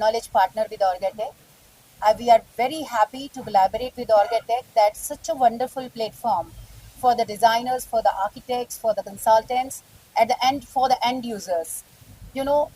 acknowledged partner with Orgatech. We are very happy to collaborate with Orgatech. That's such a wonderful platform for the designers, for the architects, for the consultants, at the end for the end users. You know,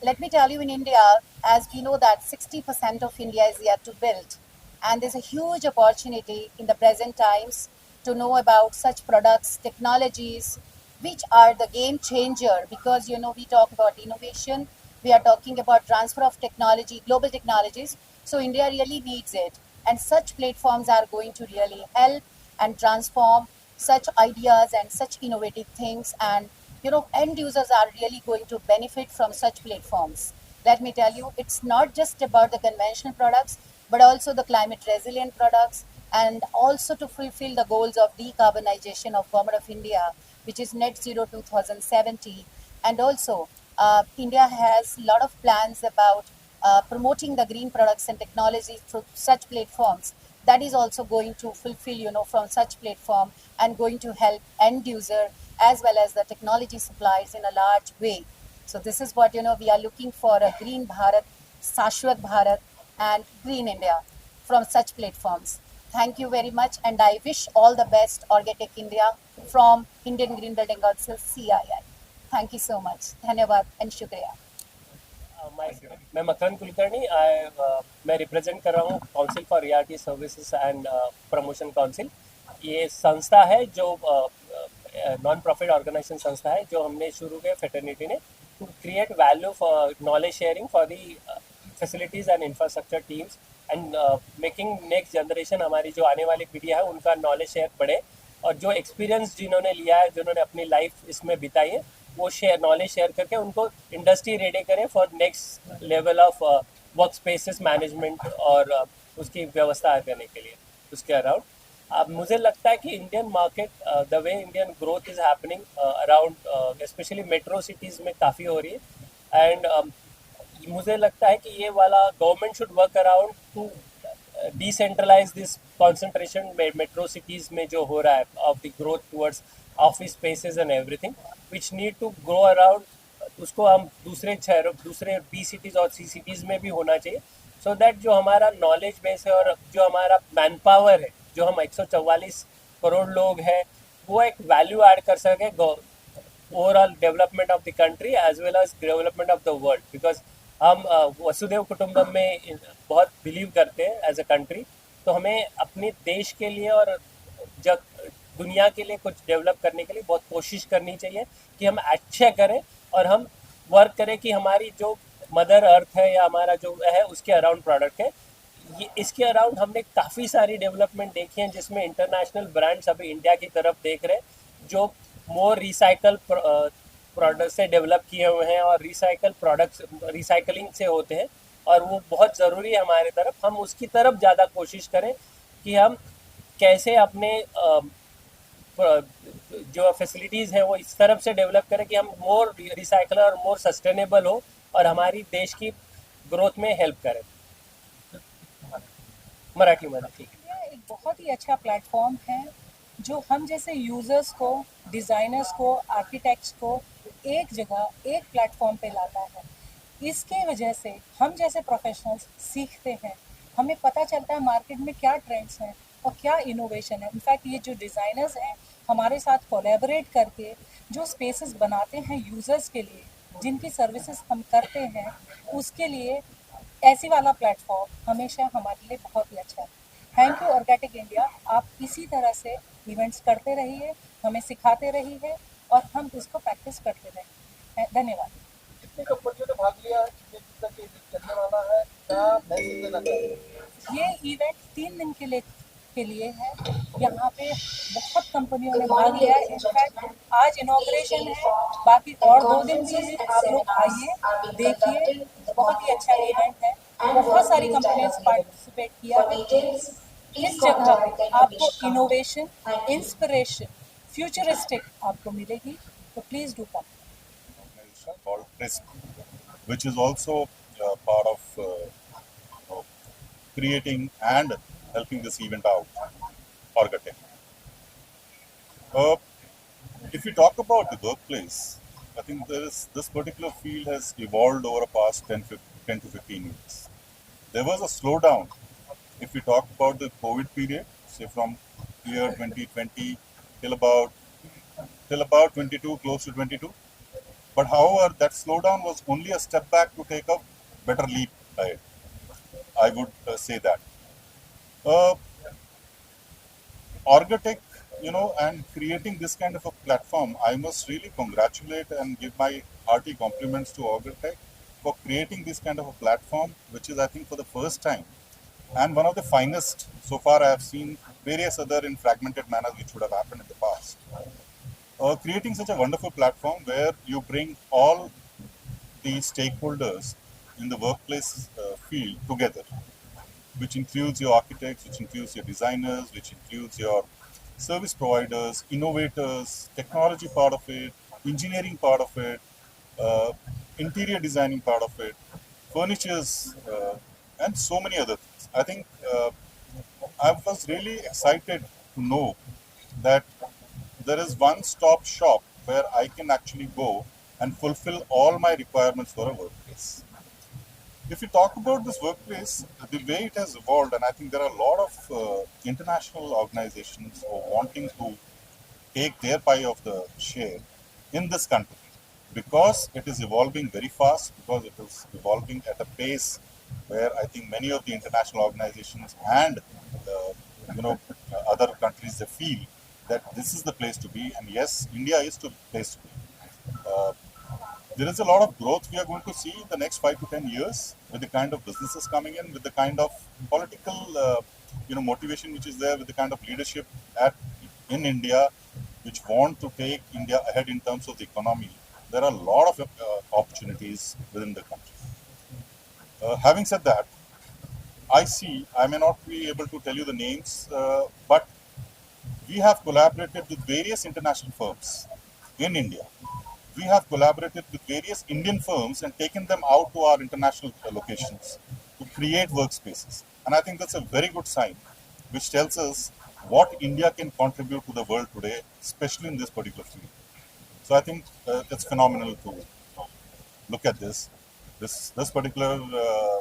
let me tell you, in India, as we know that 60% of India is yet to build, and there's a huge opportunity in the present times to know about such products, technologies, which are the game changer, because we talk about innovation, we are talking about transfer of technology, global technologies. So India really needs it, and such platforms are going to really help and transform such ideas and such innovative things. And end users are really going to benefit from such platforms. Let me tell you, it's not just about the conventional products, but also the climate resilient products, and also to fulfill the goals of decarbonization of Government of India, which is net zero 2070. And also, India has a lot of plans about promoting the green products and technologies through such platforms. That is also going to fulfill, from such platform, and going to help end user as well as the technology suppliers in a large way. So this is what we are looking for: a green Bharat, Shashwat Bharat, and green India from such platforms. Thank you very much, and I wish all the best Orgatech India from Indian Green Building Council CII. Thank you so much. धन्यवाद and शुक्रिया. मैं मकरंद कुलकर्णी, मैं represent कर रहा हूँ council for realty services and promotion council. ये संस्था है जो नॉन प्रॉफिट ऑर्गेनाइजेशन संस्था है जो हमने शुरू किया फेटर्निटी ने, to create value for knowledge sharing for the facilities and infrastructure teams, and making next generation, हमारी जो आने वाली पीढ़ी है उनका नॉलेज शेयर बढ़े, और जो एक्सपीरियंस जिन्होंने लिया है, जिन्होंने अपनी लाइफ इसमें बिताई है, वो नॉलेज शेयर करके उनको इंडस्ट्री रेडी करें for next level of work spaces management और उसकी व्यवस्था करने के लिए उसके अराउंड। अब मुझे लगता है कि Indian market, the way Indian growth is happening around specially metro cities में काफ़ी हो रही है, एंड मुझे लगता है कि ये वाला government should work around to decentralise this concentration metro cities में जो हो रहा है of the growth towards office spaces and everything which need to grow around. उसको हम दूसरे शहरों, दूसरे बी सिटीज़ और सी सिटीज़ में भी होना चाहिए, सो दैट जो हमारा नॉलेज बेस है और जो हमारा मैन पावर है, जो हम 144 करोड़ लोग हैं, वो एक वैल्यू ऐड कर सके overall development of the country as well as development of the world. Because हम वसुदेव कुटुंबम में बहुत बिलीव करते हैं एज अ कंट्री, तो हमें अपने देश के लिए और जग दुनिया के लिए कुछ डेवलप करने के लिए बहुत कोशिश करनी चाहिए कि हम अच्छे करें और हम वर्क करें कि हमारी जो मदर अर्थ है या हमारा जो है उसके अराउंड प्रोडक्ट है, ये इसके अराउंड हमने काफ़ी सारी डेवलपमेंट देखी हैं, जिसमें इंटरनेशनल ब्रांड्स अभी इंडिया की तरफ देख रहे हैं जो मोर रिसाइकल प्रोडक्ट से डेवलप किए हुए हैं और रिसाइकल प्रोडक्ट्स रिसाइकलिंग से होते हैं, और वो बहुत ज़रूरी है हमारे तरफ। हम उसकी तरफ ज़्यादा कोशिश करें कि हम कैसे अपने जो फैसिलिटीज़ हैं वो इस तरफ से डेवलप करें कि हम मोर रिसाइकलर और मोर सस्टेनेबल हो और हमारी देश की ग्रोथ में हेल्प करें। मराठी में ठीक है। ये एक बहुत ही अच्छा प्लेटफॉर्म है जो हम जैसे यूज़र्स को, डिज़ाइनर्स को, आर्किटेक्ट्स को एक जगह, एक प्लेटफॉर्म पे लाता है। इसके वजह से हम जैसे प्रोफेशनल्स सीखते हैं, हमें पता चलता है मार्केट में क्या ट्रेंड्स हैं और क्या इनोवेशन है। इनफैक्ट ये जो डिज़ाइनर्स हैं हमारे साथ कोलैबोरेट करके जो स्पेसेस बनाते हैं यूज़र्स के लिए, जिनकी सर्विसेज हम करते हैं, उसके लिए ऐसी वाला प्लेटफॉर्म हमेशा हमारे लिए बहुत ही अच्छा है। थैंक यू ऑर्गेटिक इंडिया, आप इसी तरह से इवेंट्स करते रहिए, हमें सिखाते रहिए और हम इसको प्रैक्टिस करते रहें। धन्यवाद। कितनी कंपनियों ने भाग लिया, कितने दिन तक चलने वाला है, क्या मैसेज देना चाहिए? ये इवेंट 3 दिन के लिए है। यहाँ पे बहुत कंपनियों ने भाग लिया है। इनफैक्ट आज इनॉग्रेशन है, बाकी और 2 दिन भी हैं। आप लोग आइए, देखिए, बहुत ही अच्छा इवेंट है। बहुत सारी कंपनियों ने पार्टिसिपेट किया है। इस जगह पे आपको इनोवेशन, इंस्पिरेशन, फ्यूचरिस्टिक आपको मिलेगी, तो please do come. Called TRISC, which is also part of creating and helping this event out, Orgatech. If we talk about the workplace, I think this particular field has evolved over the past 10 to 15 years. There was a slowdown if we talk about the COVID period, say from year 2020 till about 22, close to 22. But however, that slowdown was only a step back to take a better leap ahead. I would say that. Uh, Orgatech, and creating this kind of a platform, I must really congratulate and give my hearty compliments to Orgatech for creating this kind of a platform, which is, I think, for the first time and one of the finest so far. I have seen various other in fragmented manners which would have happened in the past. Creating such a wonderful platform where you bring all the stakeholders in the workplace field together, which includes your architects, which includes your designers, which includes your service providers, innovators, technology part of it, engineering part of it, uh, interior designing part of it, furnitures, and so many other things. I think I was really excited to know that there is one stop shop where I can actually go and fulfill all my requirements for a workplace. If you talk about this workplace, the way it has evolved, and I think there are a lot of international organizations who are wanting to take their pie of the share in this country because it is evolving very fast, because it is evolving at a pace where I think many of the international organizations and other countries, they feel that this is the place to be, and yes, India is the place to be. Uh, there is a lot of growth we are going to see in the next 5 to 10 years with the kind of businesses coming in, with the kind of political, motivation which is there, with the kind of leadership in India, which want to take India ahead in terms of the economy. There are a lot of opportunities within the country. Having said that, I may not be able to tell you the names, but we have collaborated with various international firms in India. We have collaborated with various Indian firms and taken them out to our international locations to create workspaces. And I think that's a very good sign, which tells us what India can contribute to the world today, especially in this particular field. So I think it's phenomenal to look at this particular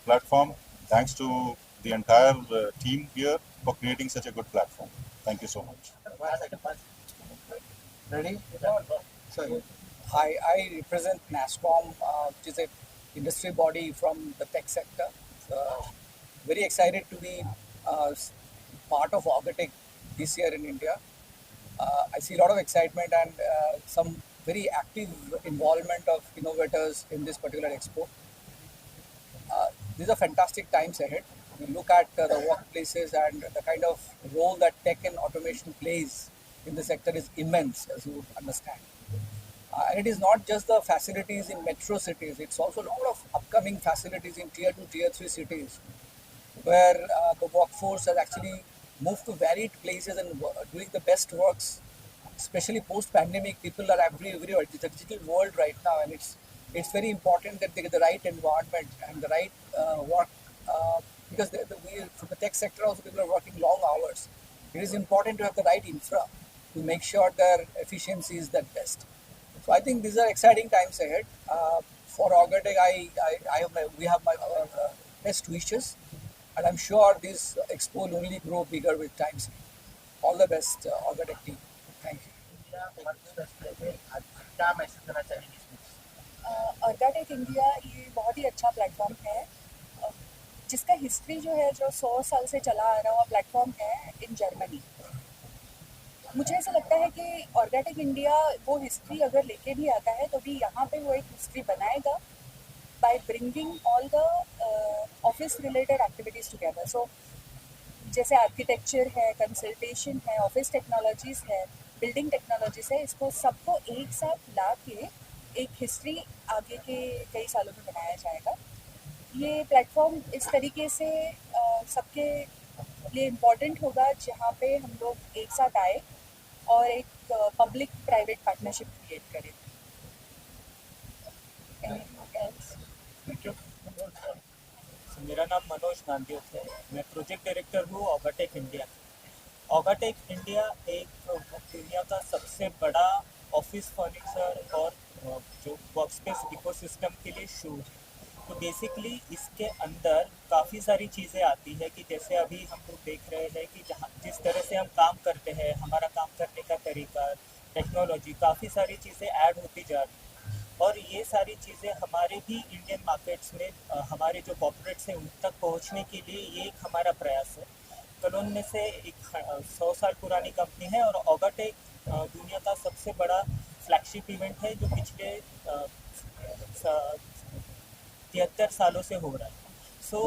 platform. Thanks to the entire team here for creating such a good platform. Thank you so much. Ready? Sorry. I represent NASSCOM, which is an industry body from the tech sector. Very excited to be part of Orgatech this year in India. I see a lot of excitement and some very active involvement of innovators in this particular expo. These are fantastic times ahead. We look at the workplaces and the kind of role that tech and automation plays in the sector is immense, as you would understand. And it is not just the facilities in metro cities, it's also a lot of upcoming facilities in tier 2, tier 3 cities where the workforce has actually moved to varied places and doing the best works, especially post-pandemic. People are everywhere. It's a digital world right now, and it's very important that they get the right environment and the right work because from the tech sector also people are working long hours. It is important to have the right infra to make sure their efficiency is the best. So I think these are exciting times ahead. For Orgatech, we have my best wishes, and I'm sure this expo will only grow bigger with time. All the best, Orgatech team. Thank you. क्या message देना चाहेंगे इसमें? ऑर्गेटेक India ये बहुत ही अच्छा platform है जिसका history जो है जो 100 साल से चला आ रहा हुआ प्लेटफॉर्म है इन जर्मनी। मुझे ऐसा लगता है कि ऑर्गेटेक इंडिया वो हिस्ट्री अगर लेके भी आता है तो भी यहाँ पे वो एक हिस्ट्री बनाएगा by bringing all the office related activities together. So जैसे आर्किटेक्चर है, कंसल्टेशन है, ऑफिस टेक्नोलॉजीज़ है, बिल्डिंग टेक्नोलॉजीज़ है, इसको सबको एक साथ ला के एक हिस्ट्री आगे के कई सालों में बनाया जाएगा। ये प्लेटफॉर्म इस तरीके से सबके लिए इम्पॉर्टेंट होगा जहाँ पे हम लोग एक साथ आए और एक पब्लिक प्राइवेट पार्टनरशिप क्रिएट करें। मेरा नाम मनोज नांदियोत है। मैं प्रोजेक्ट डायरेक्टर हूँ ऑर्गेटेक इंडिया। ऑर्गेटेक इंडिया एक दुनिया का सबसे बड़ा ऑफिस फर्नीचर और जो वर्कस्पेस इकोसिस्टम के लिए शो है। तो बेसिकली इसके अंदर काफ़ी सारी चीज़ें आती है कि जैसे अभी हम लोग देख रहे हैं कि जहाँ जिस तरह से हम काम करते हैं, हमारा काम करने का तरीका, टेक्नोलॉजी, काफ़ी सारी चीज़ें ऐड होती जा रही हैं और ये सारी चीज़ें हमारे भी इंडियन मार्केट्स में हमारे जो कॉर्पोरेट्स हैं उन तक पहुंचने के लिए ये एक हमारा प्रयास है। कलोन में से एक 100 साल पुरानी कंपनी है और ऑगाटेक दुनिया का सबसे बड़ा फ्लैगशिप इवेंट है जो पिछले 73 सालों से हो रहा है। सो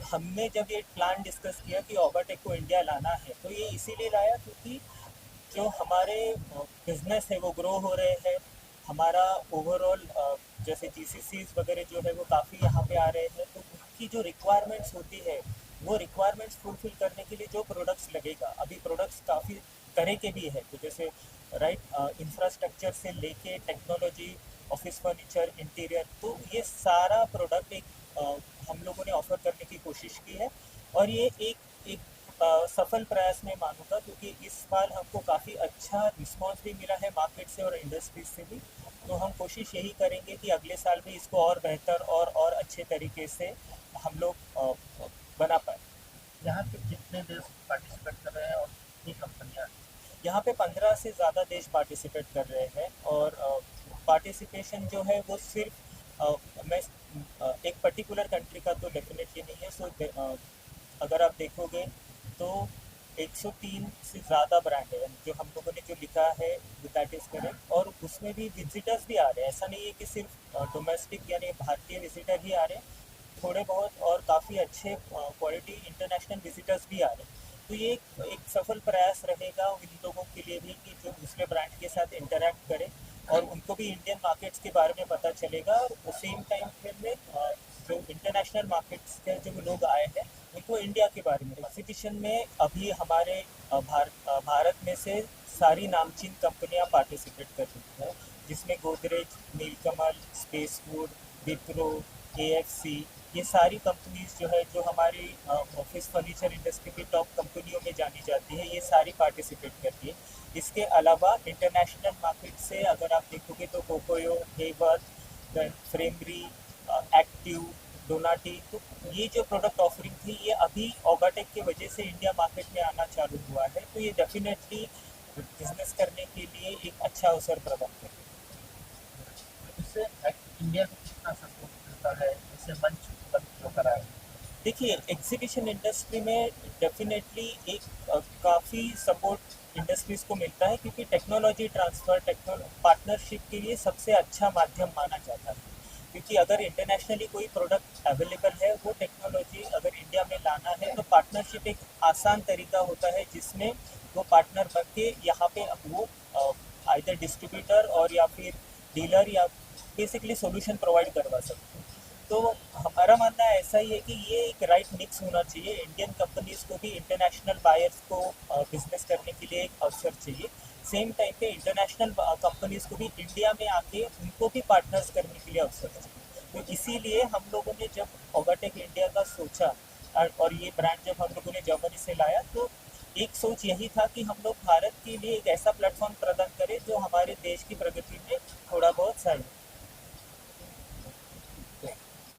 हमने जब ये प्लान डिस्कस किया कि ऑगाटेक को इंडिया लाना है तो ये इसीलिए लाया क्योंकि जो हमारे बिजनेस है वो ग्रो हो रहे हैं, हमारा ओवरऑल जैसे जीसीसीज वगैरह जो है वो काफ़ी यहाँ पे आ रहे हैं, तो उनकी जो रिक्वायरमेंट्स होती है वो रिक्वायरमेंट्स फुलफिल करने के लिए जो प्रोडक्ट्स लगेगा, अभी प्रोडक्ट्स काफ़ी तरह के भी है, तो जैसे इंफ्रास्ट्रक्चर से लेके टेक्नोलॉजी, ऑफिस फर्नीचर, इंटीरियर, तो ये सारा प्रोडक्ट एक हम लोगों ने ऑफर करने की कोशिश की है और ये एक सफल प्रयास में मानूंगा क्योंकि इस साल हमको काफ़ी अच्छा रिस्पांस भी मिला है मार्केट से और इंडस्ट्रीज से भी। तो हम कोशिश यही करेंगे कि अगले साल भी इसको और बेहतर और अच्छे तरीके से हम लोग बना पाए। यहाँ के कितने देश पार्टिसिपेट कर रहे हैं और कितनी कंपनियाँ? यहाँ पे 15 से ज़्यादा देश पार्टिसिपेट कर रहे हैं और पार्टिसिपेशन जो है वो सिर्फ मैं एक पर्टिकुलर कंट्री का तो डेफिनेटली नहीं है। सो अगर आप देखोगे तो 103 से ज़्यादा ब्रांड है जो हम लोगों ने जो लिखा है दैट इज़ करेक्ट, और उसमें भी विजिटर्स भी आ रहे हैं। ऐसा नहीं है कि सिर्फ डोमेस्टिक यानी भारतीय विजिटर ही आ रहे हैं, थोड़े बहुत और काफ़ी अच्छे क्वालिटी इंटरनेशनल विजिटर्स भी आ रहे हैं। तो ये एक सफल प्रयास रहेगा इन लोगों के लिए भी कि जो दूसरे ब्रांड के साथ इंटरेक्ट करें और उनको भी इंडियन मार्केट्स के बारे में पता चलेगा और सेम टाइम फिर में जो इंटरनेशनल मार्केट्स के जो लोग आए हैं उनको इंडिया के बारे में। एग्जीबिशन में अभी हमारे भारत में से सारी नामचीन कंपनियां पार्टिसिपेट कर रही हैं, जिसमें गोदरेज, नीलकमल, स्पेसवुड, विप्रो, एएफसी, ये सारी कंपनीज जो है जो हमारी ऑफिस फर्नीचर इंडस्ट्री की टॉप कंपनियों में जानी जाती है, ये सारी पार्टिसिपेट करती है। इसके अलावा इंटरनेशनल मार्केट से अगर आप देखोगे तो कोकोयो, हेवर्थ, फ्रेमरी, एक्टिव, डोनाटी, तो ये जो प्रोडक्ट ऑफरिंग थी ये अभी ऑगाटेक की वजह से इंडिया मार्केट में आना चालू हुआ है, तो ये डेफिनेटली बिजनेस करने के लिए एक अच्छा अवसर प्रदान करेगा। इससे इंडिया को कितना सपोर्ट मिलता है, इससे मंच जो कराए? देखिए, एग्जीबिशन इंडस्ट्री में डेफिनेटली एक काफ़ी सपोर्ट इंडस्ट्रीज़ को मिलता है क्योंकि टेक्नोलॉजी ट्रांसफ़र पार्टनरशिप के लिए सबसे अच्छा माध्यम माना जाता है, क्योंकि अगर इंटरनेशनली कोई प्रोडक्ट अवेलेबल है वो टेक्नोलॉजी अगर इंडिया में लाना है तो पार्टनरशिप एक आसान तरीका होता है जिसमें वो पार्टनर बन के यहाँ पे वो आइदर डिस्ट्रीब्यूटर और या फिर डीलर या बेसिकली सॉल्यूशन प्रोवाइड करवा सकते हैं। तो हमारा मानना ऐसा ही है कि ये एक राइट मिक्स होना चाहिए, इंडियन कंपनीज को भी इंटरनेशनल बायर्स को बिजनेस करने के लिए एक अवसर चाहिए, सेम टाइम पे इंटरनेशनल कंपनीज को भी इंडिया में आके उनको भी पार्टनर्स करने के लिए अवसर चाहिए। तो इसीलिए हम लोगों ने जब ऑगाटेक इंडिया का सोचा और ये ब्रांड जब हम लोगों ने जर्मनी से लाया तो एक सोच यही था कि हम लोग भारत के लिए एक ऐसा प्लेटफॉर्म प्रदान करें जो हमारे देश की प्रगति में थोड़ा बहुत सहायक